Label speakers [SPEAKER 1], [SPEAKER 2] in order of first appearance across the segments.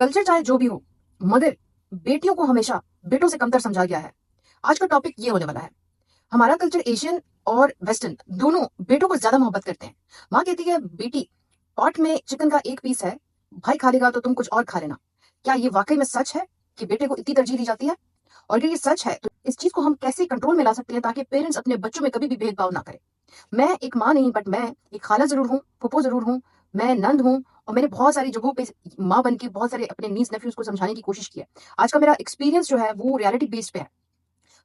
[SPEAKER 1] Culture चाहे जो भी हो, मगर बेटियों को हमेशा बेटों से कमतर समझा गया है। आज का टॉपिक ये होने वाला है। हमारा कल्चर एशियन और वेस्टर्न दोनों बेटों को ज्यादा मोहब्बत करते हैं। माँ कहती है, बेटी पॉट में चिकन का एक पीस है, भाई खा लेगा तो तुम कुछ और खा लेना। क्या ये वाकई में सच है कि बेटे को इतनी तरजीह दी जाती है? और अगर ये सच है तो इस चीज को हम कैसे कंट्रोल में ला सकते हैं ताकि पेरेंट्स अपने बच्चों में कभी भी भेदभाव ना करें? मैं एक माँ नहीं, बट मैं एक खाला जरूर हूँ, फूफो जरूर हूँ, मैं नंद हूँ, और मैंने बहुत सारी जगहों पे माँ बन के बहुत सारे अपने नीस नेफ्यूज को समझाने की कोशिश की है। आज का मेरा एक्सपीरियंस जो है वो रियलिटी बेस्ड पे है।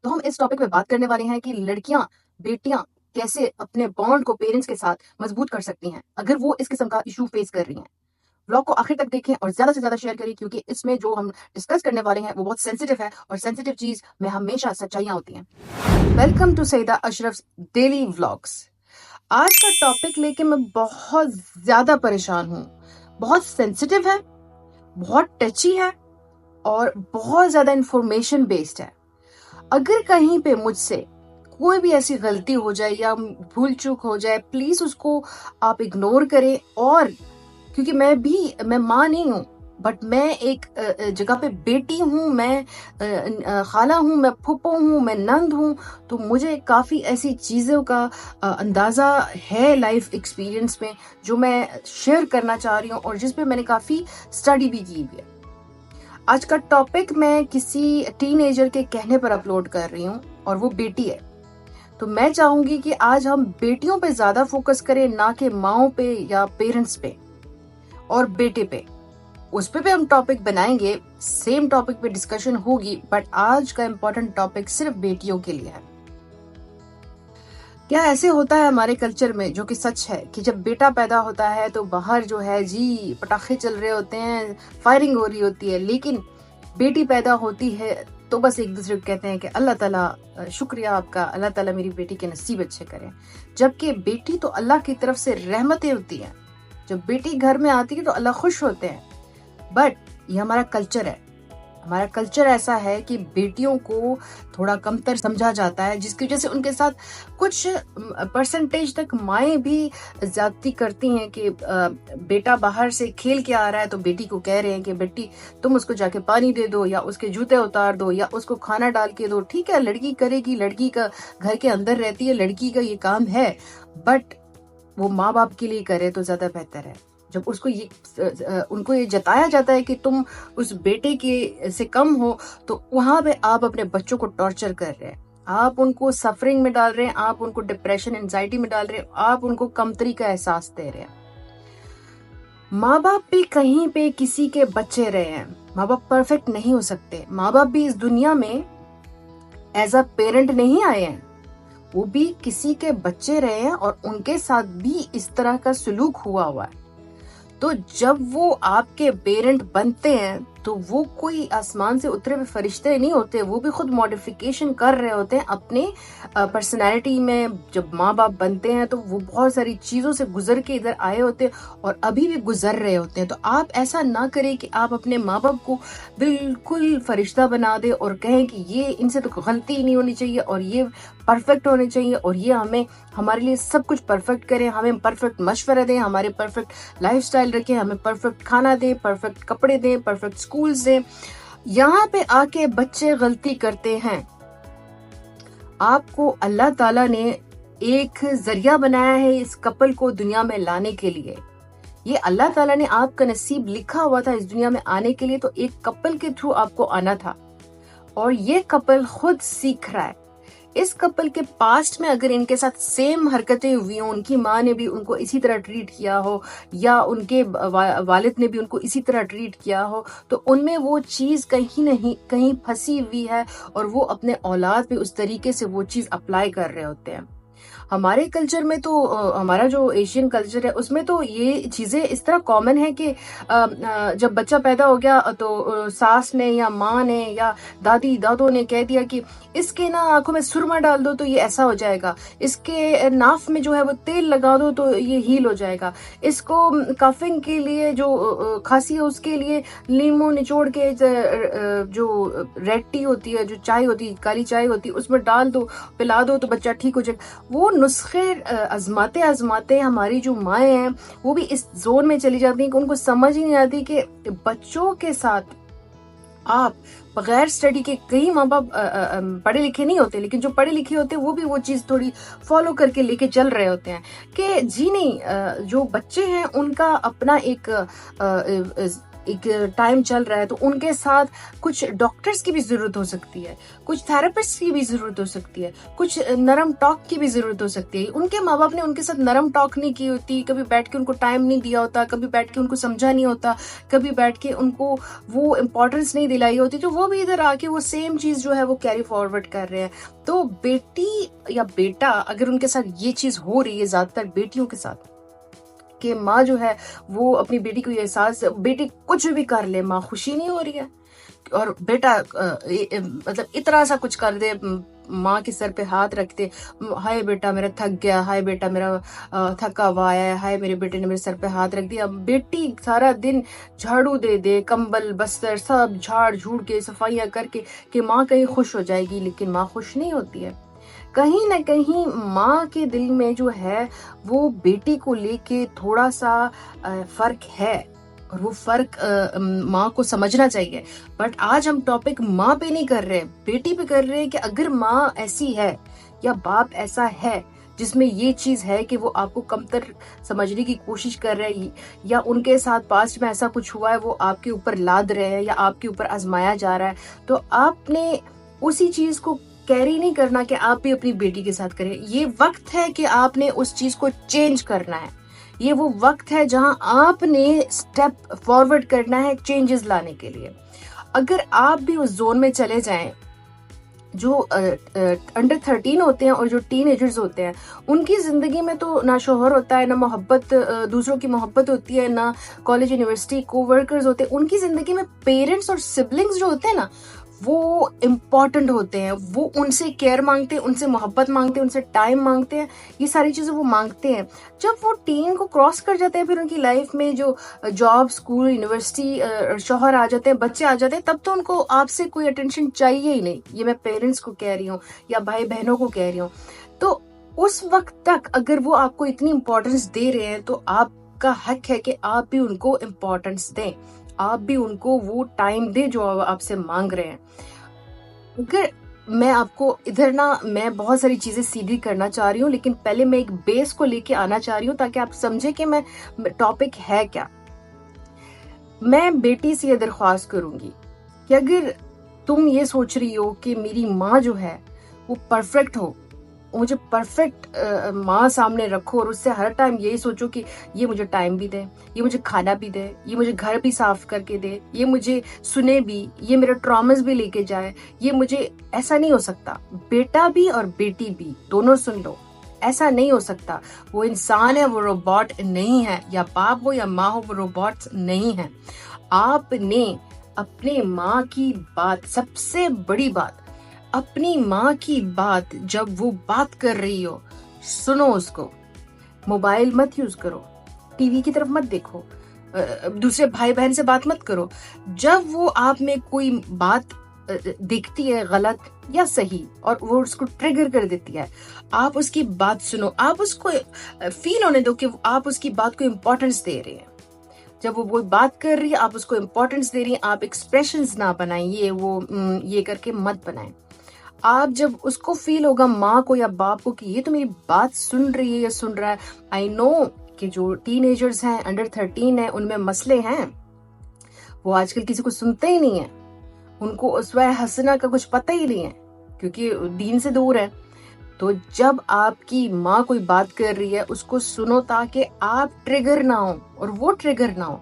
[SPEAKER 1] तो हम इस टॉपिक पे बात करने वाले हैं कि लड़कियां, बेटियां कैसे अपने बॉन्ड को पेरेंट्स के साथ मजबूत कर सकती हैं अगर वो इस किस्म का इशू फेस कर रही हैं। ब्लॉग को आखिर तक देखें और ज्यादा से ज्यादा शेयर करें, क्योंकि इसमें जो हम डिस्कस करने वाले हैं वो बहुत सेंसिटिव है, और सेंसिटिव चीज में हमेशा सच्चाइयां होती हैं। Welcome to Saeeda Ashraf daily vlogs. आज का टॉपिक लेके मैं बहुत ज्यादा परेशान हूँ। बहुत सेंसिटिव है, बहुत टची है, और बहुत ज्यादा इंफॉर्मेशन बेस्ड है। अगर कहीं पे मुझसे कोई भी ऐसी गलती हो जाए या भूल चूक हो जाए, प्लीज उसको आप इग्नोर करें। और क्योंकि मैं माँ नहीं हूँ, बट मैं एक जगह पे बेटी हूँ, मैं खाला हूँ, मैं फूफो हूँ, मैं नंद हूँ। तो मुझे काफ़ी ऐसी चीज़ों का अंदाज़ा है लाइफ एक्सपीरियंस में, जो मैं शेयर करना चाह रही हूँ और जिस पे मैंने काफ़ी स्टडी भी की हुई है। आज का टॉपिक मैं किसी टीनेजर के कहने पर अपलोड कर रही हूँ, और वो बेटी है। तो मैं चाहूंगी कि आज हम बेटियों पे ज्यादा फोकस करें, ना कि माओ पे या पेरेंट्स पे और बेटे पे। उस पे भी हम टॉपिक बनाएंगे, सेम टॉपिक पे डिस्कशन होगी, बट आज का इम्पोर्टेंट टॉपिक सिर्फ बेटियों के लिए है। क्या ऐसे होता है हमारे कल्चर में, जो कि सच है, कि जब बेटा पैदा होता है तो बाहर जो है जी पटाखे चल रहे होते हैं, फायरिंग हो रही होती है, लेकिन बेटी पैदा होती है तो बस एक दूसरे को कहते हैं कि अल्लाह ताला शुक्रिया आपका, अल्लाह ताला मेरी बेटी के नसीब अच्छे करें। जबकि बेटी तो अल्लाह की तरफ से रहमतें होती हैं। जब बेटी घर में आती है तो अल्लाह खुश होते हैं। बट ये हमारा कल्चर है। हमारा कल्चर ऐसा है कि बेटियों को थोड़ा कमतर समझा जाता है, जिसकी वजह से उनके साथ कुछ परसेंटेज तक माएँ भी ज्यादती करती हैं कि बेटा बाहर से खेल के आ रहा है तो बेटी को कह रहे हैं कि बेटी तुम उसको जाके पानी दे दो, या उसके जूते उतार दो, या उसको खाना डाल के दो। ठीक है, लड़की करेगी, लड़की का घर के अंदर रहती है, लड़की का ये काम है, बट वो माँ बाप के लिए करे तो ज्यादा बेहतर है। जब उनको ये जताया जाता है कि तुम उस बेटे के से कम हो, तो वहां पे आप अपने बच्चों को टॉर्चर कर रहे हैं, आप उनको सफरिंग में डाल रहे हैं, आप उनको डिप्रेशन एंजाइटी में डाल रहे हैं, आप उनको कमतरी का एहसास दे रहे हैं। माँ बाप भी कहीं पे किसी के बच्चे रहे हैं। माँ बाप परफेक्ट नहीं हो सकते। माँ बाप भी इस दुनिया में एज अ पेरेंट नहीं आए हैं, वो भी किसी के बच्चे रहे हैं और उनके साथ भी इस तरह का सलूक हुआ है। तो जब वो आपके पेरेंट बनते हैं तो वो कोई आसमान से उतरे हुए फरिश्ते नहीं होते, वो भी खुद मॉडिफिकेशन कर रहे होते हैं अपने पर्सनैलिटी में। जब माँ बाप बनते हैं तो वो बहुत सारी चीज़ों से गुजर के इधर आए होते हैं और अभी भी गुजर रहे होते हैं। तो आप ऐसा ना करें कि आप अपने माँ बाप को बिल्कुल फरिश्ता बना दे और कहें कि ये इनसे तो गलती ही नहीं होनी चाहिए और ये परफेक्ट होने चाहिए, और ये हमें हमारे लिए सब कुछ परफेक्ट करें, हमें परफेक्ट मशवरा दें, हमारे परफेक्ट लाइफस्टाइल रखें, हमें परफेक्ट खाना दें, परफेक्ट कपड़े दें, परफेक्ट स्कूल्स दें। यहाँ पे आके बच्चे गलती करते हैं। आपको अल्लाह ताला ने एक जरिया बनाया है इस कपल को दुनिया में लाने के लिए। ये अल्लाह ताला ने आपका नसीब लिखा हुआ था इस दुनिया में आने के लिए, तो एक कपल के थ्रू आपको आना था, और ये कपल खुद सीख रहा है। इस कपल के पास्ट में अगर इनके साथ सेम हरकतें हुई हो, उनकी माँ ने भी उनको इसी तरह ट्रीट किया हो, या उनके वालिद ने भी उनको इसी तरह ट्रीट किया हो, तो उनमें वो चीज़ कहीं नहीं कहीं फंसी हुई है, और वो अपने औलाद पे उस तरीके से वो चीज़ अप्लाई कर रहे होते हैं। हमारे कल्चर में तो हमारा जो एशियन कल्चर है उसमें तो ये चीज़ें इस तरह कॉमन है कि जब बच्चा पैदा हो गया तो सास ने या माँ ने या दादी दादों ने कह दिया कि इसके ना आंखों में सुरमा डाल दो तो ये ऐसा हो जाएगा, इसके नाफ में जो है वो तेल लगा दो तो ये हील हो जाएगा, इसको कफिंग के लिए जो खांसी है उसके लिए नींबू निचोड़ के जो रेड टी होती है, जो चाय होती है, काली चाय होती है, उसमें डाल दो, पिला दो तो बच्चा ठीक हो जाएगा। वो नुस्खे आजमाते आजमाते हमारी जो माएँ हैं वो भी इस जोन में चली जाती हैं कि उनको समझ ही नहीं आती कि बच्चों के साथ आप बगैर स्टडी के, कई माँ बाप पढ़े लिखे नहीं होते, लेकिन जो पढ़े लिखे होते हैं वो भी वो चीज़ थोड़ी फॉलो करके लेके चल रहे होते हैं कि जी नहीं, जो बच्चे हैं उनका अपना एक टाइम चल रहा है, तो उनके साथ कुछ डॉक्टर्स की भी ज़रूरत हो सकती है, कुछ थेरेपिस्ट की भी ज़रूरत हो सकती है, कुछ नरम टॉक की भी ज़रूरत हो सकती है। उनके माँ बाप ने उनके साथ नरम टॉक नहीं की होती, कभी बैठ के उनको टाइम नहीं दिया होता, कभी बैठ के उनको समझा नहीं होता, कभी बैठ के उनको वो इम्पोर्टेंस नहीं दिलाई होती, तो वो भी इधर आके वो सेम चीज़ जो है वो कैरी फॉरवर्ड कर रहे हैं। तो बेटी या बेटा अगर उनके साथ ये चीज़ हो रही है, ज़्यादातर बेटियों के साथ, कि माँ जो है वो अपनी बेटी को ये एहसास, बेटी कुछ भी कर ले माँ खुशी नहीं हो रही है, और बेटा मतलब इतना सा कुछ कर दे, माँ के सर पे हाथ रख दे, हाय बेटा मेरा थक गया, हाय बेटा मेरा थका हुआ है, हाय मेरे बेटे ने मेरे सर पे हाथ रख दिया। बेटी सारा दिन झाड़ू दे दे, कंबल बस्तर सब झाड़ झूड़ के सफाइयाँ करके कि माँ कहीं खुश हो जाएगी, लेकिन माँ खुश नहीं होती है। कहीं ना कहीं माँ के दिल में जो है वो बेटी को लेके थोड़ा सा फर्क है, और वो फर्क माँ को समझना चाहिए। बट आज हम टॉपिक माँ पे नहीं कर रहे, बेटी पे कर रहे हैं कि अगर माँ ऐसी है या बाप ऐसा है जिसमें ये चीज है कि वो आपको कमतर समझने की कोशिश कर रहे हैं, या उनके साथ पास्ट में ऐसा कुछ हुआ है वो आपके ऊपर लाद रहे हैं या आपके ऊपर आजमाया जा रहा है, तो आपने उसी चीज को कैरी नहीं करना कि आप भी अपनी बेटी के साथ करें। ये वक्त है कि आपने उस चीज को चेंज करना है। ये वो वक्त है जहां आपने स्टेप फॉरवर्ड करना है चेंजेस लाने के लिए। अगर आप भी उस जोन में चले जाएं, जो अंडर 13 होते हैं और जो टीनेजर्स होते हैं, उनकी जिंदगी में तो ना शोहर होता है, ना मोहब्बत, दूसरों की मोहब्बत होती है, ना कॉलेज यूनिवर्सिटी कोवर्कर्स होते हैं। उनकी जिंदगी में पेरेंट्स और सिबलिंग्स जो होते हैं ना, वो इम्पॉर्टेंट होते हैं। वो उनसे केयर मांगते हैं, उनसे मोहब्बत मांगते हैं, उनसे टाइम मांगते हैं, ये सारी चीजें वो मांगते हैं। जब वो टीन को क्रॉस कर जाते हैं, फिर उनकी लाइफ में जो जॉब, स्कूल, यूनिवर्सिटी, शौहर आ जाते हैं, बच्चे आ जाते हैं, तब तो उनको आपसे कोई अटेंशन चाहिए ही नहीं। ये मैं पेरेंट्स को कह रही हूँ या भाई बहनों को कह रही हूँ। तो उस वक्त तक अगर वो आपको इतनी इम्पोर्टेंस दे रहे हैं, तो आपका हक है कि आप भी उनको इम्पोर्टेंस दें, आप भी उनको वो टाइम दे जो आपसे मांग रहे हैं। अगर मैं आपको इधर ना, मैं बहुत सारी चीजें सीधी करना चाह रही हूँ, लेकिन पहले मैं एक बेस को लेके आना चाह रही हूँ ताकि आप समझे कि मैं टॉपिक है क्या। मैं बेटी से ये दरख्वास्त करूंगी कि अगर तुम ये सोच रही हो कि मेरी माँ जो है वो परफेक्ट हो, मुझे परफेक्ट माँ सामने रखो और उससे हर टाइम यही सोचो कि ये मुझे टाइम भी दे, ये मुझे खाना भी दे, ये मुझे घर भी साफ करके दे, ये मुझे सुने भी, ये मेरा ट्रॉमास भी लेके जाए, ये मुझे, ऐसा नहीं हो सकता। बेटा भी और बेटी भी दोनों सुन लो, ऐसा नहीं हो सकता। वो इंसान है, वो रोबोट नहीं है, या बाप हो या माँ हो, वो रोबोट नहीं है। आपने अपने माँ की बात, सबसे बड़ी बात, अपनी माँ की बात जब वो बात कर रही हो, सुनो उसको। मोबाइल मत यूज करो, टीवी की तरफ मत देखो, दूसरे भाई बहन से बात मत करो। जब वो आप में कोई बात दिखती है गलत या सही और वो उसको ट्रिगर कर देती है, आप उसकी बात सुनो, आप उसको फील होने दो कि आप उसकी बात को इम्पोर्टेंस दे रहे हैं। जब वो बात कर रही है, आप उसको इम्पोर्टेंस दे रही हैं। आप एक्सप्रेशंस ना बनाएं, ये करके मत बनाएं। आप जब उसको फील होगा, माँ को या बाप को, कि ये तो मेरी बात सुन रही है या सुन रहा है। आई नो कि जो टीनेजर्स हैं, अंडर 13 है, उनमें मसले हैं, वो आजकल किसी को सुनते ही नहीं है, उनको उसवा हसना का कुछ पता ही नहीं है क्योंकि दीन से दूर है। तो जब आपकी माँ कोई बात कर रही है, उसको सुनो ताकि आप ट्रिगर ना हो और वो ट्रिगर ना हो।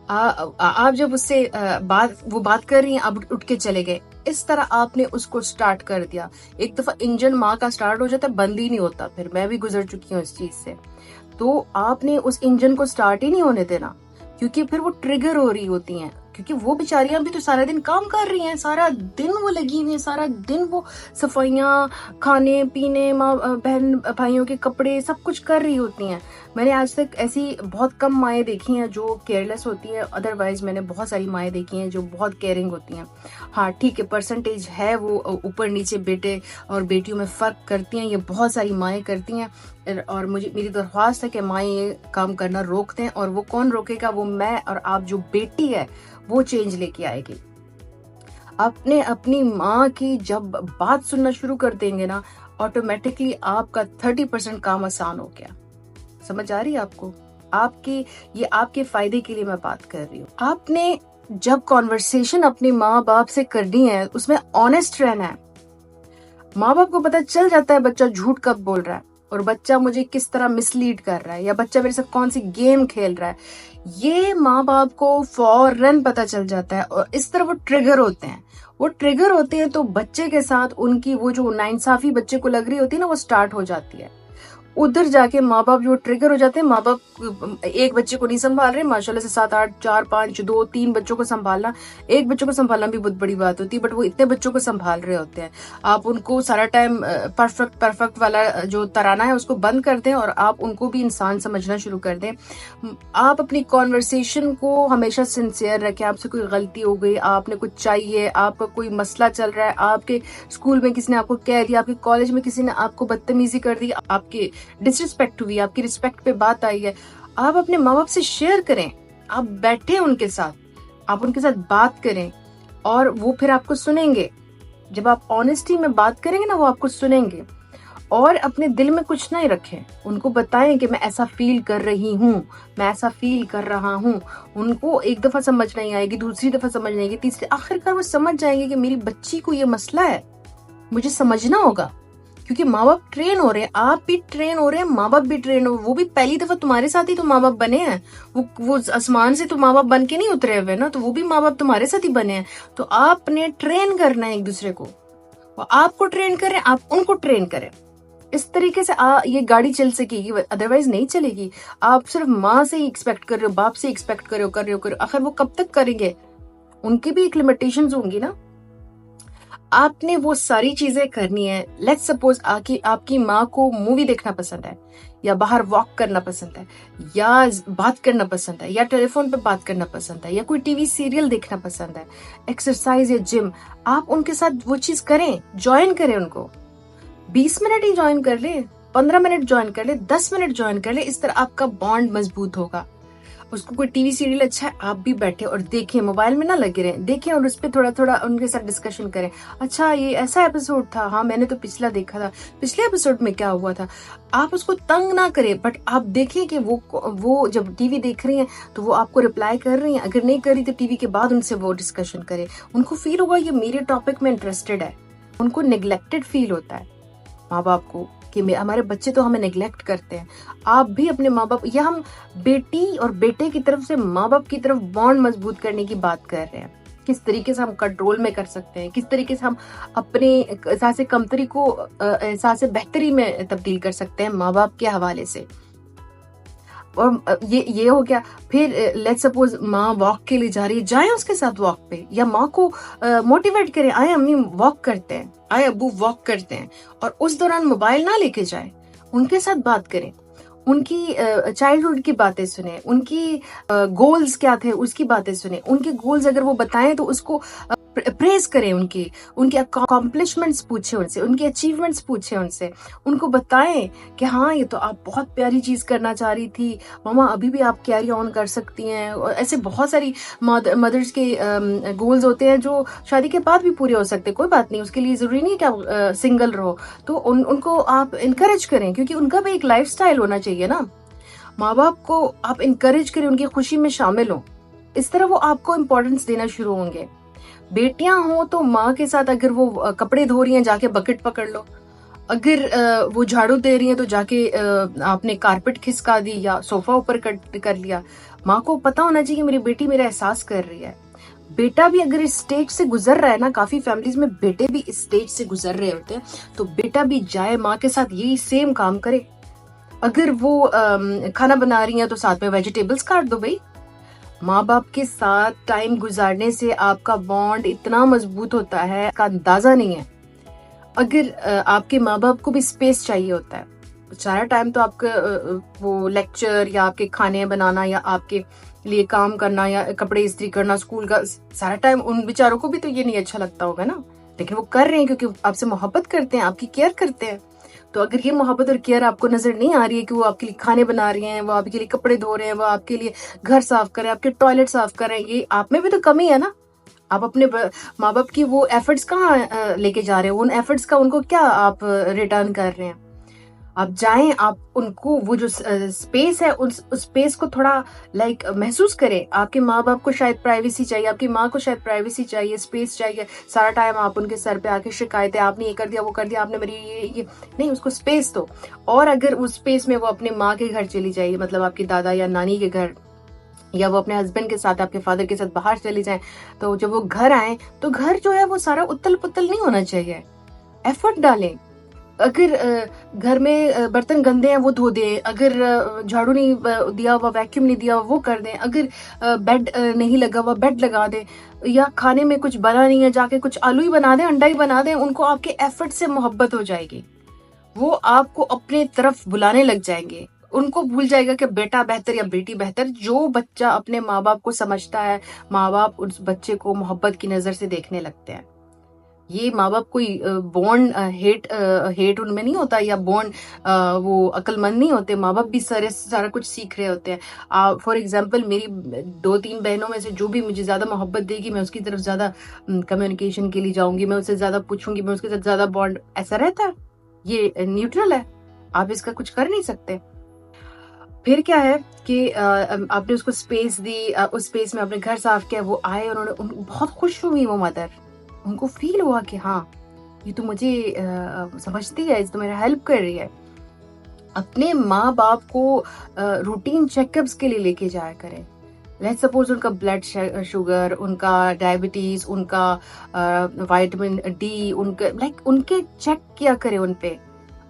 [SPEAKER 1] आप जब उससे वो बात कर रही हैं, आप उठ के चले गए, इस तरह आपने उसको स्टार्ट कर दिया। एक दफा इंजन माँ का स्टार्ट हो जाता है, बंद ही नहीं होता। फिर मैं भी गुजर चुकी हूँ इस चीज से। तो आपने उस इंजन को स्टार्ट ही नहीं होने देना, क्योंकि फिर वो ट्रिगर हो रही होती हैं, क्योंकि वो बेचारियां भी तो सारा दिन काम कर रही हैं, सारा दिन वो लगी हुई है, सारा दिन वो सफाइयाँ, खाने पीने, माँ बहन भाइयों के कपड़े, सब कुछ कर रही होती हैं। मैंने आज तक ऐसी बहुत कम माएँ देखी हैं जो केयरलेस होती हैं, अदरवाइज मैंने बहुत सारी माएँ देखी हैं जो बहुत केयरिंग होती हैं। हाँ ठीक है, परसेंटेज है वो ऊपर नीचे बेटे और बेटियों में फ़र्क करती हैं, ये बहुत सारी माएँ करती हैं और मेरी दरख्वास्त है कि माएँ ये काम करना रोक दें। और वो कौन रोकेगा? वो मैं और आप जो बेटी है वो चेंज लेके आएगी। आपने अपनी माँ की जब बात सुनना शुरू कर देंगे ना, ऑटोमेटिकली आपका 30% काम आसान हो गया। समझ आ रही है आपको? ये आपके फायदे के लिए मैं बात कर रही हूँ। आपने जब कॉन्वर्सेशन अपने माँ बाप से करनी है उसमें ऑनेस्ट रहना है। माँ बाप को पता चल जाता है बच्चा झूठ कब बोल रहा है और बच्चा मुझे किस तरह मिसलीड कर रहा है या बच्चा मेरे साथ कौन सी गेम खेल रहा है, ये माँ बाप को फौरन पता चल जाता है। और इस तरह वो ट्रिगर होते हैं तो बच्चे के साथ उनकी वो जो नाइंसाफी बच्चे को लग रही होती है ना, वो स्टार्ट हो जाती है। उधर जाके माँ बाप जो ट्रिगर हो जाते हैं, माँ बाप एक बच्चे को नहीं संभाल रहे, माशाल्लाह से 7 8 4 5 2 3 बच्चों को संभालना, एक बच्चों को संभालना भी बहुत बड़ी बात होती है, बट वो इतने बच्चों को संभाल रहे होते हैं। आप उनको सारा टाइम परफेक्ट वाला जो तराना है उसको बंद कर दें और आप उनको भी इंसान समझना शुरू कर दें। आप अपनी कॉन्वर्सेशन को हमेशा सिंसियर रखें। आपसे कोई गलती हो गई, आपने कुछ चाहिए, आपका कोई मसला चल रहा है, आपके स्कूल में किसी ने आपको कह दिया, आपके कॉलेज में किसी ने आपको बदतमीजी कर दी, आपके डिसरिस्पेक्ट हुई, आपकी रिस्पेक्ट पे बात आई है, आप अपने माँ बाप से शेयर करें। आप बैठे उनके साथ, आप उनके साथ बात करें और वो फिर आपको सुनेंगे। जब आप ऑनेस्टी में बात करेंगे ना, वो आपको सुनेंगे। और अपने दिल में कुछ नहीं रखें, उनको बताएं कि मैं ऐसा फील कर रही हूँ, मैं ऐसा फील कर रहा हूँ। उनको एक दफा समझ नहीं आएगी, दूसरी दफा समझ नहीं आएगी, तीसरी, आखिरकार वो समझ जाएंगे कि मेरी बच्ची को ये मसला है, मुझे समझना होगा। क्योंकि माँ बाप ट्रेन हो रहे हैं, आप भी ट्रेन हो रहे हैं, माँ बाप भी ट्रेन हो, वो भी पहली दफा तुम्हारे साथ ही तो माँ बाप बने हैं। वो आसमान से तो माँ बाप बन के नहीं उतरे हुए ना, तो वो भी माँ बाप तुम्हारे साथ ही बने हैं। तो आपने ट्रेन करना है एक दूसरे को, वो आपको ट्रेन करें, आप उनको ट्रेन करें। इस तरीके से ये गाड़ी चल सकेगी, अदरवाइज नहीं चलेगी। आप सिर्फ माँ से ही एक्सपेक्ट कर रहे हो, बाप से एक्सपेक्ट कर रहे हो, आखिर वो कब तक करेंगे? उनकी भी एक लिमिटेशंस होंगी ना। आपने वो सारी चीजें करनी है। लेट्स सपोज आपकी माँ को मूवी देखना पसंद है, या बाहर वॉक करना पसंद है, या बात करना पसंद है, या टेलीफोन पे बात करना पसंद है, या कोई टीवी सीरियल देखना पसंद है, एक्सरसाइज या जिम, आप उनके साथ वो चीज करें, ज्वाइन करें उनको। 20 मिनट ही ज्वाइन कर ले, 15 मिनट ज्वाइन कर ले, 10 मिनट ज्वाइन कर ले। इस तरह आपका बॉन्ड मजबूत होगा। उसको कोई टीवी सीरियल अच्छा है, आप भी बैठे और देखें, मोबाइल में ना लगे रहें, देखें और उस पर थोड़ा थोड़ा उनके साथ डिस्कशन करें। अच्छा ये ऐसा एपिसोड था, हाँ मैंने तो पिछला देखा था, पिछले एपिसोड में क्या हुआ था। आप उसको तंग ना करें, बट आप देखें कि वो जब टीवी देख रही हैं तो वो आपको रिप्लाई कर रही हैं, अगर नहीं कर रही तो टीवी के बाद उनसे वो डिस्कशन करें। उनको फील होगा ये मेरे टॉपिक में इंटरेस्टेड है। उनको नेग्लेक्टेड फील होता है माँ बाप को कि हमारे बच्चे तो हमें नेग्लेक्ट करते हैं। आप भी अपने माँ बाप, या हम बेटी और बेटे की तरफ से माँ बाप की तरफ बॉन्ड मजबूत करने की बात कर रहे हैं। किस तरीके से हम कंट्रोल में कर सकते हैं, किस तरीके से हम अपने एहसास कमतरी को एहसास बेहतरी में तब्दील कर सकते हैं माँ बाप के हवाले से। और ये हो गया। फिर लेट्स सपोज माँ वॉक के लिए जा रही है, जाए उसके साथ वॉक पे, या माँ को मोटिवेट करें, आए अम्मी वॉक करते हैं, आए अब्बू वॉक करते हैं। और उस दौरान मोबाइल ना लेके जाए, उनके साथ बात करें, उनकी चाइल्डहुड की बातें सुने, उनकी गोल्स क्या थे उसकी बातें सुने। उनके गोल्स अगर वो बताएं तो उसको प्रेज करें, उनके अकॉम्प्लिशमेंट्स पूछे उनसे, उनके अचीवमेंट्स पूछे उनसे। उनको बताएं कि हाँ ये तो आप बहुत प्यारी चीज करना चाह रही थी मामा, अभी भी आप कैरी ऑन कर सकती हैं। और ऐसे बहुत सारी मदर्स के गोल्स होते हैं जो शादी के बाद भी पूरे हो सकते हैं, कोई बात नहीं, उसके लिए जरूरी नहीं है कि आप सिंगल रहो। तो उनको आप इनकरेज करें, क्योंकि उनका भी एक लाइफ स्टाइल होना चाहिए ना। माँ बाप को आप इनकरेज करें, उनकी खुशी में शामिल हो। इस तरह वो आपको इम्पोर्टेंस देना शुरू होंगे। बेटियां हो तो माँ के साथ अगर वो कपड़े धो रही हैं जाके बकेट पकड़ लो, अगर वो झाड़ू दे रही हैं तो जाके आपने कारपेट खिसका दी या सोफा ऊपर कर लिया। माँ को पता होना चाहिए कि मेरी बेटी मेरा एहसास कर रही है। बेटा भी अगर इस स्टेज से गुजर रहा है ना, काफी फैमिलीज में बेटे भी इस स्टेज से गुजर रहे होते हैं, तो बेटा भी जाए माँ के साथ यही सेम काम करे। अगर वो खाना बना रही हैं तो साथ में वेजिटेबल्स काट दो भाई। माँ बाप के साथ टाइम गुजारने से आपका बॉन्ड इतना मजबूत होता है, का अंदाजा नहीं है। अगर आपके माँ बाप को भी स्पेस चाहिए होता है, सारा टाइम तो आपका वो लेक्चर या आपके खाने बनाना या आपके लिए काम करना या कपड़े इस्त्री करना, स्कूल का सारा टाइम, उन बेचारों को भी तो ये नहीं अच्छा लगता होगा ना, लेकिन वो कर रहे हैं क्योंकि आपसे मोहब्बत करते हैं, आपकी केयर करते हैं। तो अगर ये मोहब्बत और केयर आपको नजर नहीं आ रही है कि वो आपके लिए खाने बना रही हैं, वो आपके लिए कपड़े धो रहे हैं, वो आपके लिए घर साफ कर रहे हैं, आपके टॉयलेट साफ कर रहे हैं, ये आप में भी तो कमी है ना। आप अपने माँ बाप की वो एफर्ट्स कहाँ लेके जा रहे हो, उन एफर्ट्स का उनको क्या आप रिटर्न कर रहे हैं। आप जाएं, आप उनको वो जो स्पेस है उस स्पेस को थोड़ा महसूस करें। आपके माँ बाप को शायद प्राइवेसी चाहिए, आपकी माँ को शायद प्राइवेसी चाहिए, स्पेस चाहिए। सारा टाइम आप उनके सर पे आके शिकायतें, आपने ये कर दिया, वो कर दिया, आपने मेरी ये नहीं, उसको स्पेस दो। और अगर उस स्पेस में वो अपने माँ के घर चली जाए, मतलब आपकी दादा या नानी के घर, या वो अपने हस्बैंड के साथ, आपके फादर के साथ बाहर चले जाएं, तो जब वो घर आए तो घर जो है वो सारा उतल पुतल नहीं होना चाहिए। एफर्ट डालें। अगर घर में बर्तन गंदे हैं वो धो दें, अगर झाड़ू नहीं दिया हुआ, वैक्यूम नहीं दिया हुआ, वो कर दें, अगर बेड नहीं लगा हुआ, बेड लगा दें, या खाने में कुछ बना नहीं है, जाके कुछ आलू ही बना दें, अंडा ही बना दें। उनको आपके एफर्ट से मोहब्बत हो जाएगी, वो आपको अपने तरफ बुलाने लग जाएंगे। उनको भूल जाएगा कि बेटा बेहतर या बेटी बेहतर। जो बच्चा अपने माँ बाप को समझता है, माँ बाप उस बच्चे को मोहब्बत की नजर से देखने लगते हैं। ये माँ बाप कोई बॉर्न हेट उनमें नहीं होता, या बॉर्न वो अक्लमंद नहीं होते। माँ बाप भी सारा कुछ सीख रहे होते हैं। फॉर एग्जाम्पल, मेरी 2-3 बहनों में से जो भी मुझे ज्यादा मोहब्बत देगी, मैं उसकी तरफ ज्यादा कम्युनिकेशन के लिए जाऊंगी, मैं उससे ज्यादा पूछूंगी, मैं उसके साथ ज्यादा बॉन्ड, ऐसा रहता है। ये न्यूट्रल है, आप इसका कुछ कर नहीं सकते। फिर क्या है कि आपने उसको स्पेस दी, उस स्पेस में आपने घर साफ किया, वो आए, उन्होंने बहुत खुश हुई वो मदर। उनको फील हुआ कि हाँ, ये तो मुझे समझती है, इस तो मेरा हेल्प कर रही है। अपने माँ बाप को रूटीन चेकअप्स के लिए लेके जाया करें। लेट्स सपोज उनका ब्लड शुगर, उनका डायबिटीज, उनका विटामिन डी, उनके उनके चेक किया करें। उनपे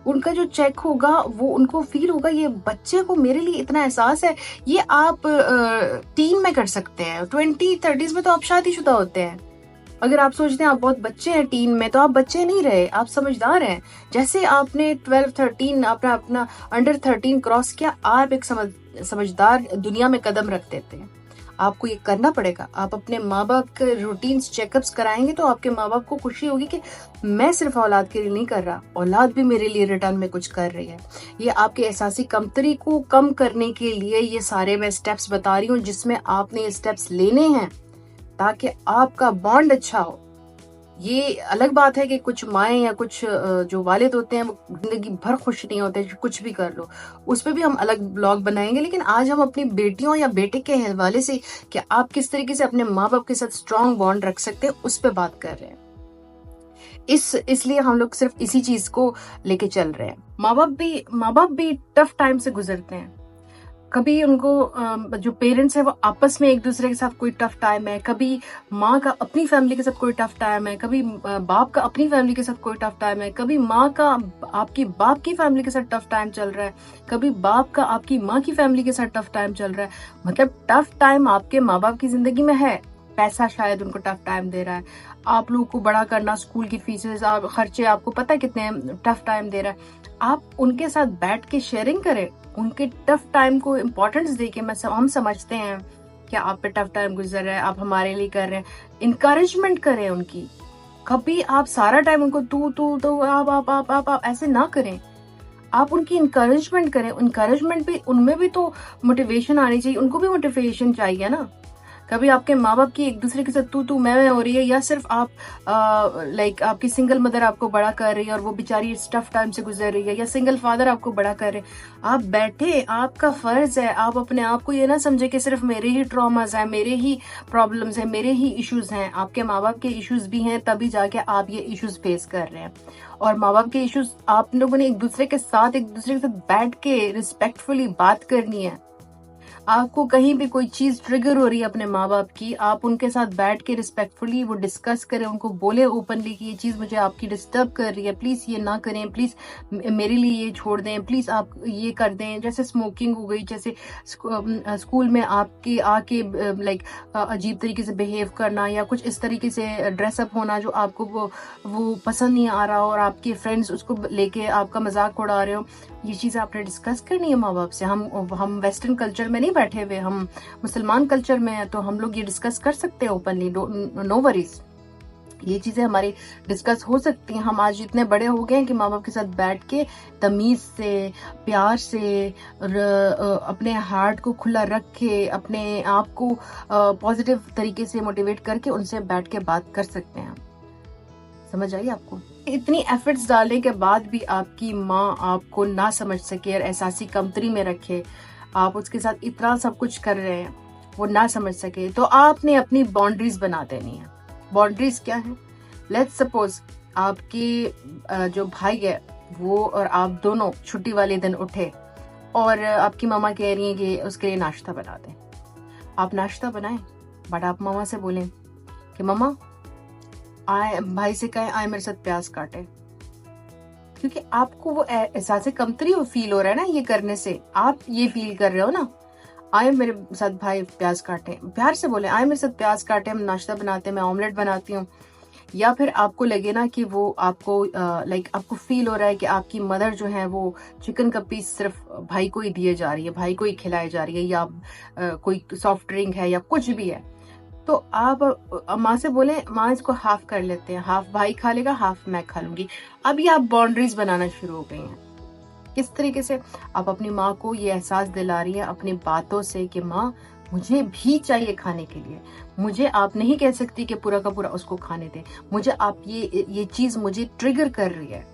[SPEAKER 1] उनका जो चेक होगा वो उनको फील होगा, ये बच्चे को मेरे लिए इतना एहसास है। ये आप टीन में कर सकते हैं, 20-30s में तो आप शादीशुदा होते हैं। अगर आप सोचते हैं आप बहुत बच्चे हैं टीन में, तो आप बच्चे नहीं रहे, आप समझदार हैं। जैसे आपने 12-13 अपना अंडर 13 क्रॉस किया, आप एक समझदार दुनिया में कदम रख देते हैं। आपको ये करना पड़ेगा। आप अपने माँ बाप के रूटीन चेकअप्स कराएंगे तो आपके माँ बाप को खुशी होगी कि मैं सिर्फ औलाद के लिए नहीं कर रहा, औलाद भी मेरे लिए रिटर्न में कुछ कर रही है। ये आपके एहसासी कमतरी को कम करने के लिए ये सारे मैं स्टेप्स बता रही हूँ, जिसमें आपने ये स्टेप्स लेने हैं ताकि आपका बॉन्ड अच्छा हो। ये अलग बात है कि कुछ माएँ या कुछ जो वालिद होते हैं वो जिंदगी भर खुश नहीं होते, कुछ भी कर लो। उस पर भी हम अलग ब्लॉग बनाएंगे, लेकिन आज हम अपनी बेटियों या बेटे के हवाले से कि आप किस तरीके से अपने माँ बाप के साथ स्ट्रॉन्ग बॉन्ड रख सकते हैं, उस पर बात कर रहे हैं। इसलिए हम लोग सिर्फ इसी चीज को लेके चल रहे हैं। माँ बाप भी टफ टाइम से गुजरते हैं। कभी उनको जो पेरेंट्स है वो आपस में एक दूसरे के साथ कोई टफ टाइम है, कभी माँ का अपनी फैमिली के साथ कोई टफ टाइम है, कभी बाप का अपनी फैमिली के साथ कोई टफ टाइम है, कभी माँ का आपकी बाप की फैमिली के साथ टफ टाइम चल रहा है, कभी बाप का आपकी माँ की फैमिली के साथ टफ टाइम चल रहा है। मतलब टफ टाइम आपके माँ बाप की जिंदगी में है। पैसा शायद उनको टफ टाइम दे रहा है, आप लोगों को बड़ा करना, स्कूल की फीसेस, खर्चे आपको पता है कितने टफ टाइम दे रहा है। आप उनके साथ बैठ के शेयरिंग करें, उनके टफ टाइम को इम्पोर्टेंस देके। हम समझते हैं कि आप पे टफ टाइम गुजर रहा है, आप हमारे लिए कर रहे हैं, इंकरेजमेंट करें उनकी। कभी आप सारा टाइम उनको तू आप ऐसे ना करें, आप उनकी इंकरेजमेंट करें। इंकरेजमेंट भी, उनमें भी तो मोटिवेशन आनी चाहिए, उनको भी मोटिवेशन चाहिए ना। कभी आपके माँ बाप की एक दूसरे के साथ तू मैं हो रही है, या सिर्फ आप आपकी सिंगल मदर आपको बड़ा कर रही है और वो बेचारी टफ टाइम से गुजर रही है, या सिंगल फादर आपको बड़ा कर रहे हैं। आप बैठे, आपका फर्ज है, आप अपने आप को ये ना समझे कि सिर्फ मेरे ही ट्रॉमास हैं, मेरे ही प्रॉब्लम्स हैं, मेरे ही इश्यूज हैं। आपके माँ बाप के इश्यूज भी हैं, तभी जाके आप ये इश्यूज फेस कर रहे हैं। और माँ बाप के इश्यूज आप लोगों ने एक दूसरे के साथ बैठ के रिस्पेक्टफुली बात करनी है। आपको कहीं भी कोई चीज ट्रिगर हो रही है अपने माँ बाप की, आप उनके साथ बैठ के रिस्पेक्टफुली वो डिस्कस करें, उनको बोले ओपनली कि ये चीज मुझे आपकी डिस्टर्ब कर रही है, प्लीज ये ना करें, प्लीज मेरे लिए ये छोड़ दें, प्लीज आप ये कर दें। जैसे स्मोकिंग हो गई, जैसे स्कूल में आपके आके अजीब तरीके से बिहेव करना, या कुछ इस तरीके से ड्रेसअप होना जो आपको वो पसंद नहीं आ रहा हो, और आपके फ्रेंड्स उसको लेके आपका मजाक उड़ा रहे हो, ये चीज़ें आपने डिस्कस करनी है माँ बाप से। हम वेस्टर्न कल्चर में नहीं बैठे हुए, हम मुसलमान कल्चर में हैं, तो हम लोग ये डिस्कस कर सकते हैं ओपनली, नो वरीज। ये चीज़ें हमारी डिस्कस हो सकती हैं। हम आज इतने बड़े हो गए हैं कि माँ बाप के साथ बैठ के तमीज़ से, प्यार से, अपने हार्ट को खुला रख के, अपने आप को पॉजिटिव तरीके से मोटिवेट करके उनसे बैठ के बात कर सकते हैं। समझ आई आपको? इतनी एफर्ट्स डालने के बाद भी आपकी माँ आपको ना समझ सके और एहसासी कमतरी में रखे, आप उसके साथ इतना सब कुछ कर रहे हैं, वो ना समझ सके, तो आपने अपनी बाउंड्रीज बना देनी है। बाउंड्रीज क्या है? लेट्स सपोज आपके जो भाई है वो और आप दोनों छुट्टी वाले दिन उठे और आपकी मामा कह रही है कि उसके लिए नाश्ता बना दें। आप नाश्ता बनाएं, बट आप मामा से बोलें कि मामा आए, भाई से कहें आए मेरे साथ प्याज काटे, क्योंकि आपको वो एहसास कमतरी फील हो रहा है ना ये करने से। आप ये फील कर रहे हो ना, आए मेरे साथ भाई प्याज काटे, प्यार से बोले आए मेरे साथ प्याज काटे, हम नाश्ता बनाते हैं, मैं ऑमलेट बनाती हूँ। या फिर आपको लगे ना कि वो आपको आपको फील हो रहा है कि आपकी मदर जो है वो चिकन का पीस सिर्फ भाई को ही दिए जा रही है, भाई को ही खिलाई जा रही है, या कोई सॉफ्ट ड्रिंक है या कुछ भी है, तो आप माँ से बोले माँ इसको हाफ कर लेते हैं, हाफ भाई खा लेगा, हाफ मैं खा लूंगी। अब ये आप बाउंड्रीज बनाना शुरू हो गई हैं। किस तरीके से? आप अपनी माँ को ये एहसास दिला रही है अपनी बातों से कि माँ मुझे भी चाहिए खाने के लिए, मुझे आप नहीं कह सकती कि पूरा का पूरा उसको खाने दे, मुझे आप ये चीज मुझे ट्रिगर कर रही है।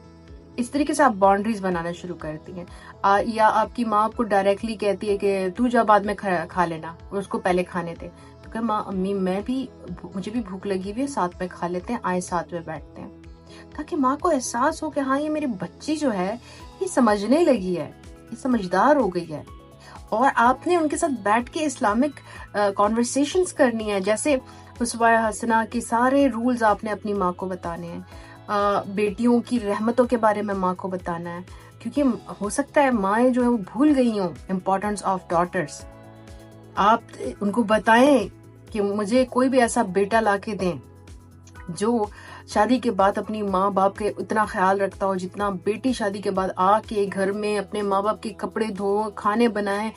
[SPEAKER 1] इस तरीके से आप बाउंड्रीज बनाना शुरू करती हैं। या आपकी माँ आपको डायरेक्टली कहती है कि तू जा बाद में खा लेना, उसको पहले खाने दे, तो क्या माँ अम्मी मुझे भी भूख लगी हुई है, साथ में खा लेते हैं, आए साथ में बैठते हैं, ताकि माँ को एहसास हो कि हाँ ये मेरी बच्ची जो है ये समझने लगी है, ये समझदार हो गई है। और आपने उनके साथ बैठ के इस्लामिक कॉन्वर्सेशंस करनी है, जैसे उस्वा हसना के सारे रूल्स आपने अपनी माँ को बताने हैं, बेटियों की रहमतों के बारे में माँ को बताना है, क्योंकि हो सकता है माएँ जो है वो भूल गई हों इम्पोर्टेंस ऑफ डॉटर्स। आप उनको बताएं कि मुझे कोई भी ऐसा बेटा लाके दें जो शादी के बाद अपनी माँ बाप के उतना ख्याल रखता हो जितना बेटी शादी के बाद आके घर में अपने माँ बाप के कपड़े धो, खाने बनाएं,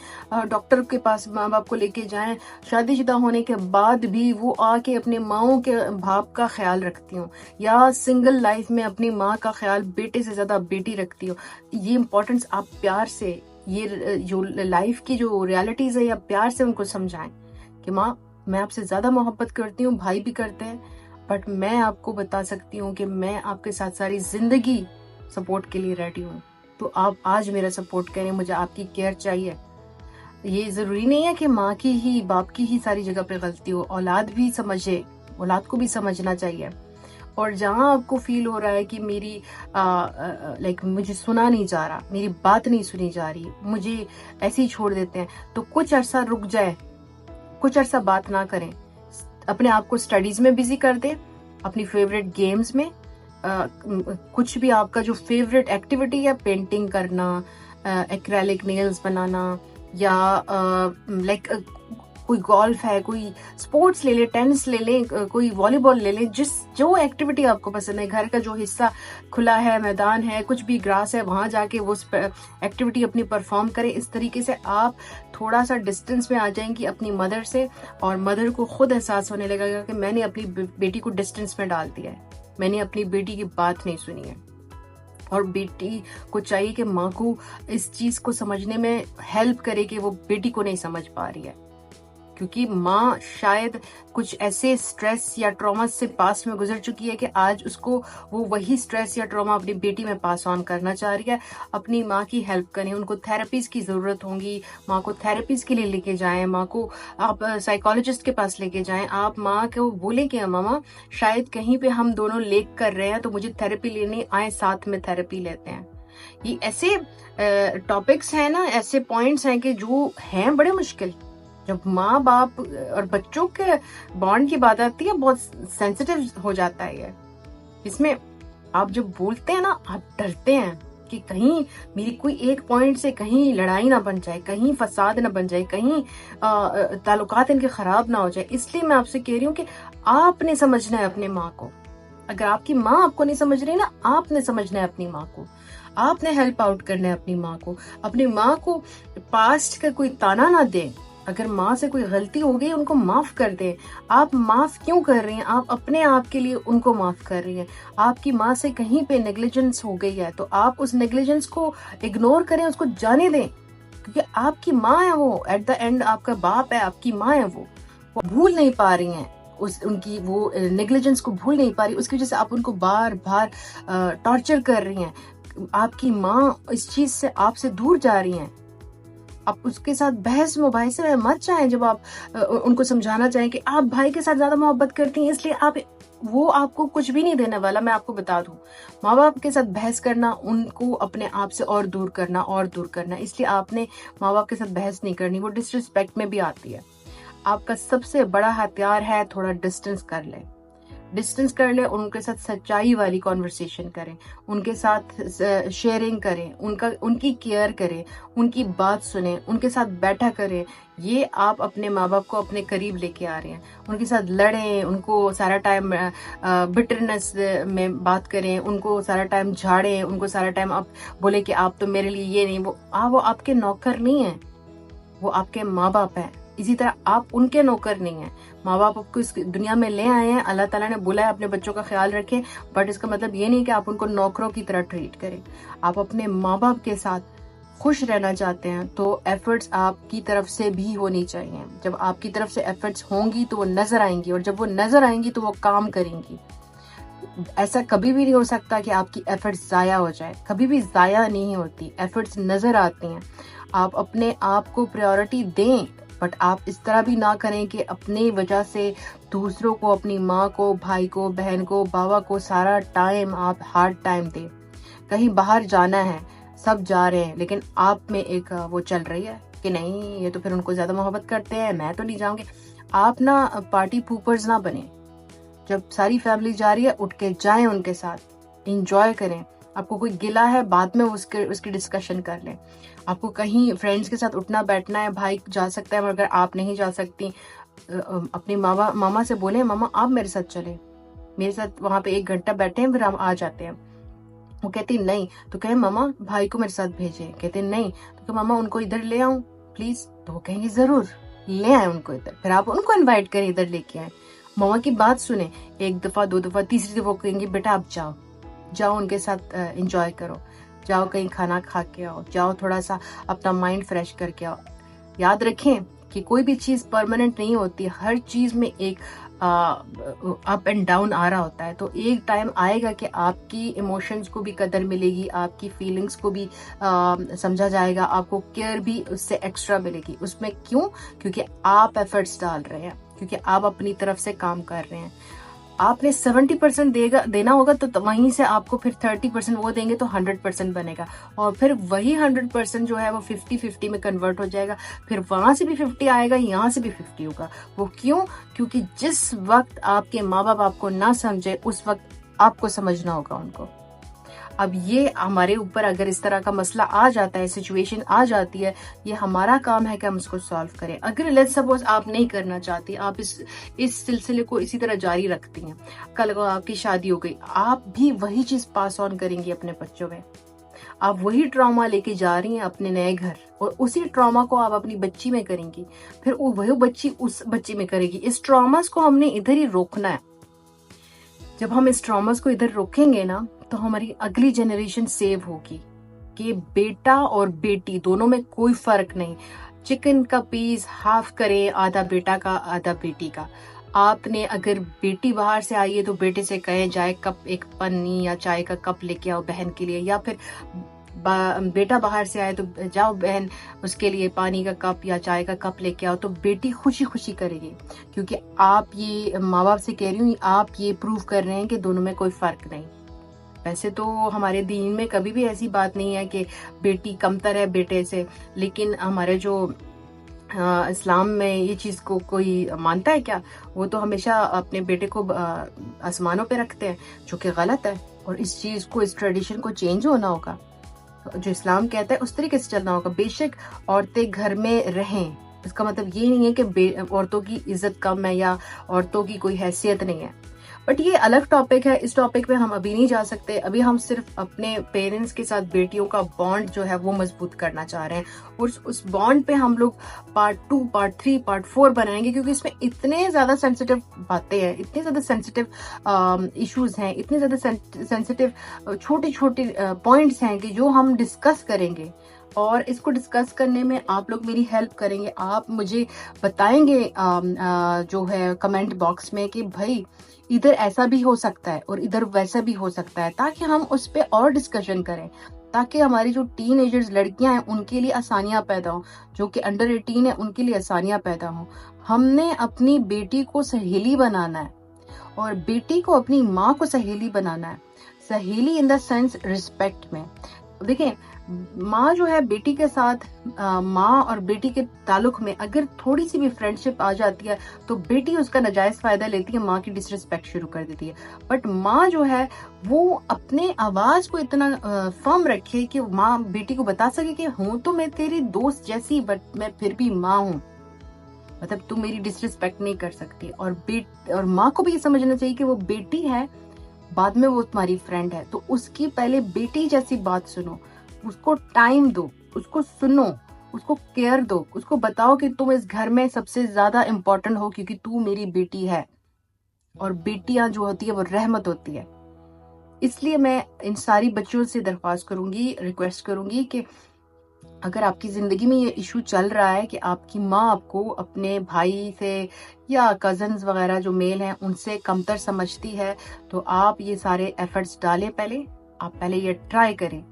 [SPEAKER 1] डॉक्टर के पास माँ बाप को लेके जाएं, शादीशुदा होने के बाद भी वो आके अपने माओ के बाप का ख्याल रखती हो, या सिंगल लाइफ में अपनी माँ का ख्याल बेटे से ज्यादा बेटी रखती हो। ये इम्पोर्टेंस आप प्यार से, ये जो लाइफ की जो रियलिटीज है, या प्यार से उनको समझाएं कि माँ मैं आपसे ज्यादा मोहब्बत करती हूँ, भाई भी करते हैं, बट मैं आपको बता सकती हूँ कि मैं आपके साथ सारी जिंदगी सपोर्ट के लिए रेडी हूँ, तो आप आज मेरा सपोर्ट करें, मुझे आपकी केयर चाहिए। ये जरूरी नहीं है कि माँ की ही बाप की ही सारी जगह पे गलती हो, औलाद भी समझे, औलाद को भी समझना चाहिए। और जहाँ आपको फील हो रहा है कि मेरी मुझे सुना नहीं जा रहा, मेरी बात नहीं सुनी जा रही, मुझे ऐसे ही छोड़ देते हैं, तो कुछ अरसा रुक जाए, कुछ अरसा बात ना करें, अपने आप को स्टडीज में बिजी कर दे, अपनी फेवरेट गेम्स में, कुछ भी आपका जो फेवरेट एक्टिविटी है, पेंटिंग करना, एक्रेलिक नेल्स बनाना, या कोई गोल्फ है, कोई स्पोर्ट्स ले ले, टेनिस ले ले, कोई वॉलीबॉल ले ले, जो एक्टिविटी आपको पसंद है, घर का जो हिस्सा खुला है, मैदान है, कुछ भी ग्रास है, वहां जाके वो एक्टिविटी अपनी परफॉर्म करें। इस तरीके से आप थोड़ा सा डिस्टेंस में आ जाएंगी अपनी मदर से, और मदर को खुद एहसास होने लगेगा कि मैंने अपनी बेटी को डिस्टेंस में डाल दिया है, मैंने अपनी बेटी की बात नहीं सुनी है। और बेटी को चाहिए कि माँ को इस चीज को समझने में हेल्प करे कि वो बेटी को नहीं समझ पा रही है, क्योंकि माँ शायद कुछ ऐसे स्ट्रेस या ट्रॉमा से पास में गुजर चुकी है कि आज उसको वो वही स्ट्रेस या ट्रॉमा अपनी बेटी में पास ऑन करना चाह रही है। अपनी माँ की हेल्प करें, उनको थेरेपीज की जरूरत होगी, माँ को थेरेपीज के लिए लेके जाएं, माँ को आप साइकोलॉजिस्ट के पास लेके जाएं। आप माँ को बोले कि मामा शायद कहीं पे हम दोनों लेक कर रहे हैं, तो मुझे थेरेपी लेनी आए, साथ में थेरेपी लेते हैं। ये ऐसे टॉपिक्स हैं ना, ऐसे पॉइंट्स हैं कि जो हैं बड़े मुश्किल। जब माँ बाप और बच्चों के बॉन्ड की बात आती है, बहुत सेंसिटिव हो जाता है ये। इसमें आप जब बोलते हैं ना, आप डरते हैं कि कहीं मेरी कोई एक पॉइंट से कहीं लड़ाई ना बन जाए, कहीं फसाद ना बन जाए, कहीं ताल्लुकात इनके खराब ना हो जाए। इसलिए मैं आपसे कह रही हूँ कि आपने समझना है अपने माँ को, अगर आपकी माँ आपको नहीं समझ रही ना, आपने समझना है अपनी माँ को, आपने हेल्प आउट करना है अपनी माँ को। अपनी माँ को पास्ट का कोई ताना ना दें। अगर माँ से कोई गलती हो गई उनको माफ कर दें। आप माफ क्यों कर रही हैं? आप अपने आप के लिए उनको माफ कर रही हैं। आपकी माँ से कहीं पे नेग्लिजेंस हो गई है तो आप उस नेग्लिजेंस को इग्नोर करें, उसको जाने दें, क्योंकि आपकी माँ है वो। एट द एंड आपका बाप है, आपकी माँ है वो भूल नहीं पा रही हैं उनकी वो नेग्लिजेंस को भूल नहीं पा रही, उसकी वजह से आप उनको बार बार टॉर्चर कर रही हैं। आपकी माँ इस चीज से आपसे दूर जा रही हैं। आप उसके साथ बहस मुबाहिसे में मत चाहें। जब आप उनको समझाना चाहें कि आप भाई के साथ ज्यादा मोहब्बत करती हैं इसलिए आप, वो आपको कुछ भी नहीं देने वाला। मैं आपको बता दूं, माँ बाप के साथ बहस करना उनको अपने आप से और दूर करना, इसलिए आपने माँ बाप के साथ बहस नहीं करनी, वो डिसरिस्पेक्ट में भी आती है। आपका सबसे बड़ा हथियार है थोड़ा डिस्टेंस कर ले, उनके साथ सच्चाई वाली कॉन्वर्सेशन करें, उनके साथ शेयरिंग करें, उनकी केयर करें, उनकी बात सुने, उनके साथ बैठा करें। ये आप अपने माँ बाप को अपने करीब लेके आ रहे हैं। उनके साथ लड़ें, उनको सारा टाइम बिटरनेस में बात करें, उनको सारा टाइम झाड़ें, उनको सारा टाइम आप बोले कि आप तो मेरे लिए ये नहीं, वो आपके नौकर नहीं है, वो आपके माँ बाप है। इसी तरह आप उनके नौकर नहीं हैं। माँ बाप आपको इस दुनिया में ले आए हैं, अल्लाह ताला ने बोला है अपने बच्चों का ख्याल रखें, बट इसका मतलब ये नहीं कि आप उनको नौकरों की तरह ट्रीट करें। आप अपने माँ बाप के साथ खुश रहना चाहते हैं तो एफर्ट्स आपकी तरफ से भी होनी चाहिए। जब आपकी तरफ से एफर्ट्स होंगी तो वो नजर आएंगी, और जब वो नजर आएंगी तो वो काम करेंगी। ऐसा कभी भी नहीं हो सकता कि आपकी एफर्ट्स जाया हो जाए, कभी भी जाया नहीं होती, एफर्ट्स नजर आती हैं। आप अपने आप को प्रायोरिटी दें, बट आप इस तरह भी ना करें कि अपनी वजह से दूसरों को, अपनी माँ को, भाई को, बहन को, बाबा को सारा टाइम आप हार्ड टाइम दें। कहीं बाहर जाना है, सब जा रहे हैं, लेकिन आप में एक वो चल रही है कि नहीं ये तो फिर उनको ज्यादा मोहब्बत करते हैं, मैं तो नहीं जाऊंगी। आप ना पार्टी पूपर्स ना बने। जब सारी फैमिली जा रही है उठ के जाएं, उनके साथ इंजॉय करें। आपको कोई गिला है बाद में उसकी डिस्कशन कर लें। आपको कहीं फ्रेंड्स के साथ उठना बैठना है, भाई जा सकता है मगर आप नहीं जा सकती, अपनी मामा से बोले मामा आप मेरे साथ चले, मेरे साथ वहां पे 1 घंटा बैठे हैं फिर हम आ जाते हैं। वो कहती नहीं, तो कहे मामा भाई को मेरे साथ भेजे, कहते नहीं, तो कहे मामा उनको इधर ले आऊं प्लीज, तो वो कहेंगे जरूर ले आए उनको इधर। फिर आप उनको इन्वाइट करें, इधर लेके आए, मामा की बात सुने, 1 दफा 2 दफा, तीसरी दफा कहेंगे बेटा आप जाओ उनके साथ एंजॉय करो, जाओ कहीं खाना खा के आओ, जाओ थोड़ा सा अपना माइंड फ्रेश करके आओ। याद रखें कि कोई भी चीज परमानेंट नहीं होती, हर चीज में एक अप एंड डाउन आ रहा होता है। तो एक टाइम आएगा कि आपकी इमोशंस को भी कदर मिलेगी, आपकी फीलिंग्स को भी समझा जाएगा, आपको केयर भी उससे एक्स्ट्रा मिलेगी। उसमें क्यों? क्योंकि आप एफर्ट्स डाल रहे हैं, क्योंकि आप अपनी तरफ से काम कर रहे हैं। आपने 70% देना होगा तो वहीं से आपको फिर 30% वो देंगे तो 100% बनेगा, और फिर वही 100% जो है वो 50-50 में कन्वर्ट हो जाएगा। फिर वहां से भी 50 आएगा, यहाँ से भी 50 होगा। वो क्यों? क्योंकि जिस वक्त आपके माँ बाप आपको ना समझे उस वक्त आपको समझना होगा उनको। अब ये हमारे ऊपर अगर इस तरह का मसला आ जाता है, सिचुएशन आ जाती है, ये हमारा काम है कि हम इसको सॉल्व करें। अगर लेट्स सपोज आप नहीं करना चाहती, आप इस सिलसिले को इसी तरह जारी रखती हैं, कल को आपकी शादी हो गई, आप भी वही चीज पास ऑन करेंगी अपने बच्चों में। आप वही ट्रॉमा लेके जा रही हैं अपने नए घर, और उसी ट्रॉमा को आप अपनी बच्ची में करेंगी, फिर वही बच्ची उस बच्ची में करेगी। इस ट्रॉमास को हमने इधर ही रोकना है। जब हम इस ट्रॉमास को इधर रोकेंगे ना, तो हमारी अगली जनरेशन सेव होगी कि बेटा और बेटी दोनों में कोई फर्क नहीं। चिकन का पीस हाफ करे, आधा बेटा का आधा बेटी का। आपने अगर बेटी बाहर से आई है तो बेटे से कहे जाए कप, एक पन्नी या चाय का कप लेके आओ बहन के लिए, या फिर बेटा बाहर से आए तो जाओ बहन उसके लिए पानी का कप या चाय का कप लेके आओ। तो बेटी खुशी खुशी करेगी, क्योंकि आप ये माँ बाप से कह रही हूँ, आप ये प्रूव कर रहे हैं कि दोनों में कोई फर्क नहीं। वैसे तो हमारे दीन में कभी भी ऐसी बात नहीं है कि बेटी कमतर है बेटे से, लेकिन हमारे जो इस्लाम में ये चीज को कोई मानता है क्या? वो तो हमेशा अपने बेटे को आसमानों पे रखते हैं, जो कि गलत है। और इस चीज को, इस ट्रेडिशन को चेंज होना होगा। जो इस्लाम कहता है उस तरीके से चलना होगा। बेशक औरतें घर में रहें, इसका मतलब ये नहीं है कि औरतों की इज्जत कम है या औरतों की कोई हैसियत नहीं है, बट ये अलग टॉपिक है, इस टॉपिक पे हम अभी नहीं जा सकते। अभी हम सिर्फ अपने पेरेंट्स के साथ बेटियों का बॉन्ड जो है वो मजबूत करना चाह रहे हैं, और उस बॉन्ड पे हम लोग पार्ट 2, पार्ट 3, पार्ट 4 बनाएंगे, क्योंकि इसमें इतने ज्यादा सेंसिटिव बातें हैं, इतने ज्यादा सेंसिटिव इश्यूज हैं, इतने ज्यादा सेंसिटिव छोटे छोटे पॉइंट्स हैं कि जो हम डिस्कस करेंगे। और इसको डिस्कस करने में आप लोग मेरी हेल्प करेंगे, आप मुझे बताएंगे जो है कमेंट बॉक्स में कि भाई इधर ऐसा भी हो सकता है और इधर वैसा भी हो सकता है, ताकि हम उस पर और डिस्कशन करें, ताकि हमारी जो टीनेजर्स लड़कियां हैं उनके लिए आसानियां पैदा हो, जो कि अंडर 18 है उनके लिए आसानियां पैदा हो। हमने अपनी बेटी को सहेली बनाना है, और बेटी को अपनी माँ को सहेली बनाना है। सहेली इन द सेंस रिस्पेक्ट में। देखिए, माँ जो है बेटी के साथ, माँ और बेटी के ताल्लुक में अगर थोड़ी सी भी फ्रेंडशिप आ जाती है तो बेटी उसका नाजायज फायदा लेती है, माँ की डिसरिस्पेक्ट शुरू कर देती है। बट माँ जो है वो अपने आवाज को इतना फर्म रखे कि माँ बेटी को बता सके कि हूँ तो मैं तेरी दोस्त जैसी, बट मैं फिर भी माँ हूँ, मतलब तू मेरी डिसरिस्पेक्ट नहीं कर सकती। और माँ को भी ये समझना चाहिए कि वो बेटी है, बाद में वो तुम्हारी फ्रेंड है, तो उसकी पहले बेटी जैसी बात सुनो, उसको टाइम दो, उसको सुनो, उसको केयर दो, उसको बताओ कि तुम इस घर में सबसे ज्यादा इम्पोर्टेंट हो, क्योंकि तू मेरी बेटी है। और बेटियां जो होती है वो रहमत होती है। इसलिए मैं इन सारी बच्चियों से दरख्वास्त करूंगी, रिक्वेस्ट करूंगी कि अगर आपकी जिंदगी में ये इशू चल रहा है कि आपकी माँ आपको अपने भाई से या कजन्स वगैरह जो मेल हैं उनसे कमतर समझती है, तो आप ये सारे एफर्ट्स डालें। आप पहले ये ट्राई करें।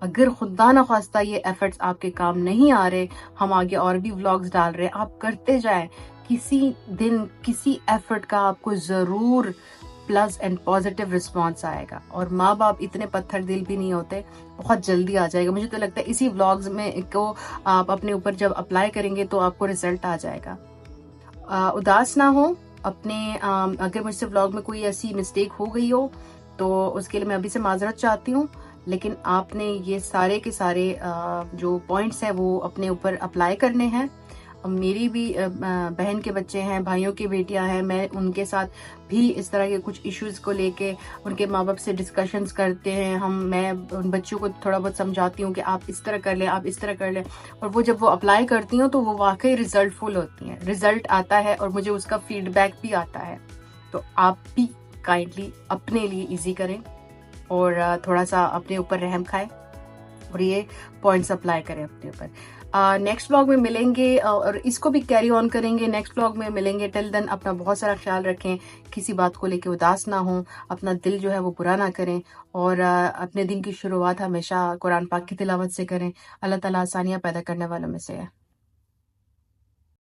[SPEAKER 1] अगर खुदा ना खास्ता ये एफर्ट्स आपके काम नहीं आ रहे, हम आगे और भी व्लॉग्स डाल रहे हैं, आप करते जाएं। किसी दिन किसी एफर्ट का आपको जरूर प्लस एंड पॉजिटिव रिस्पॉन्स आएगा। और माँ बाप इतने पत्थर दिल भी नहीं होते, बहुत जल्दी आ जाएगा। मुझे तो लगता है इसी व्लॉग्स में को आप अपने ऊपर जब अप्लाई करेंगे तो आपको रिजल्ट आ जाएगा। उदास ना हो अपने, अगर मुझसे व्लॉग में कोई ऐसी मिस्टेक हो गई हो तो उसके लिए मैं अभी से माजरत चाहती हूँ, लेकिन आपने ये सारे के सारे जो पॉइंट्स हैं वो अपने ऊपर अप्लाई करने हैं। मेरी भी बहन के बच्चे हैं, भाइयों की बेटियां हैं, मैं उनके साथ भी इस तरह के कुछ इश्यूज को लेके उनके माँ बाप से डिस्कशंस करते हैं। मैं उन बच्चों को थोड़ा बहुत समझाती हूँ कि आप इस तरह कर लें, आप इस तरह कर लें, और वो जब वो अप्लाई करती हैं तो वो वाकई रिजल्टफुल होती हैं, रिजल्ट आता है और मुझे उसका फीडबैक भी आता है। तो आप भी काइंडली अपने लिए ईजी करें और थोड़ा सा अपने ऊपर रहम खाएं और ये पॉइंट्स अप्लाई करें अपने ऊपर। नेक्स्ट व्लॉग में मिलेंगे और इसको भी कैरी ऑन करेंगे, नेक्स्ट व्लॉग में मिलेंगे। टिल देन अपना बहुत सारा ख्याल रखें, किसी बात को लेके उदास ना हो, अपना दिल जो है वो बुरा ना करें, और अपने दिन की शुरुआत हमेशा कुरान पाक की तिलावत से करें। अल्लाह ताला आसानियां पैदा करने वालों में से है।